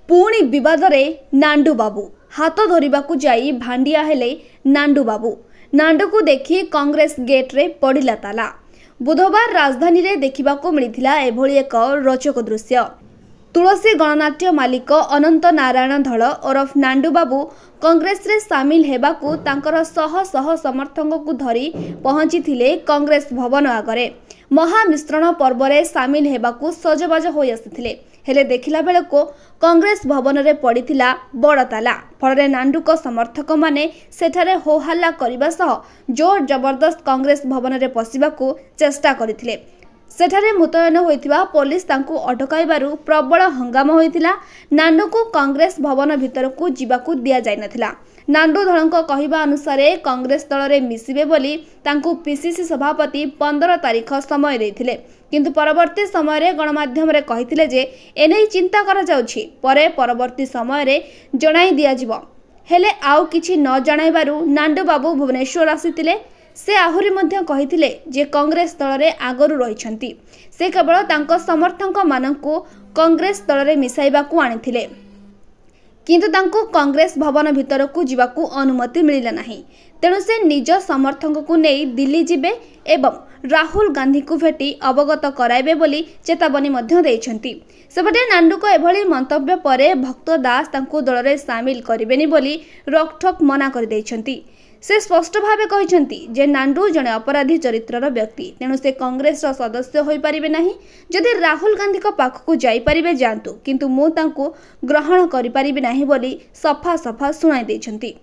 पुणी विवाद रे नांडू बाबू हाथ धरवाकू जाई भांडिया हेले नांडू बाबू। नांडू को देखी कांग्रेस गेट रे पड़िला ताला। बुधवार राजधानी रे देखिबाकू मिलिथिला एभली एक रोचक दृश्य। तुलसी गणनाट्य मालिक अनंत नारायण धल ओरफ नांडू बाबू कांग्रेस रे सामिल हेबाकू तांकर शह शह समर्थक को धरी पहुंची थिले कांग्रेस भवन आगरे। महामिश्रण पर्व रे सामिल हेबाकू सजबाज होई आसिथिले। हेले देखिला बेलको कांग्रेस भवन रे पड़िथिला बड़ ताला। फल नांडू को समर्थक माने सेठारे हो हल्ला करबा सह जोर जबरदस्त कांग्रेस भवन रे पसिबाकू चेष्टा करथिले। सेठारे मुतयन होइथिबा पुलिस तांकू अटकाइबारु प्रबल हंगामा होइथिला। नांडू को कांग्रेस भवन भितर को जिबाकू दिया जाय नथिला। नांडू धळंक कहिबा अनुसार कांग्रेस दल रे मिसिबे बोली तांकू पीसीसी सभापति 15 तारिख समय देथिले, किंतु परवर्ती समय रे गणमाध्यम रे कहिथिले जे एनै चिंता करा जाउछि, परे परवर्ती समय रे जणाई दिया जिवो। हेले आउ किछि न जणाइबारु नांडू बाबू भुवनेश्वर आसितिले। से आहुरी मध्य कहिथिले जे कांग्रेस दल रे आगरु रहिछंती, से केवल तांको समर्थक माननकू कांग्रेस दल रे मिसाइबाकू आनिथिले, किंतु तांको कांग्रेस भवन भितर को जिबाकू अनुमति मिलिला नाही। तेणु से निज समर्थक को नहीं दिल्ली जिबे एवं राहुल गांधी को भेटी अवगत कराइबे बोली चेतावनी मध्य देइछंती। सेपटे नांडू को एभली मंतव्य परे भक्त दास तांको दल रे शामिल करिबेनी बोली रोकठोक मना कर देइछंती। से स्पष्ट भावे कहिछंती जे नांडू जने अपराधी चरित्रर व्यक्ति, तेणु से कांग्रेस सदस्य होई परिबे नाही। जदि राहुल गांधी को पाखकू जाई परिबे जांतु, किंतु मु तांको ग्रहण करि परिबे नाही बोली सफा सफा सुनाई देइछंती।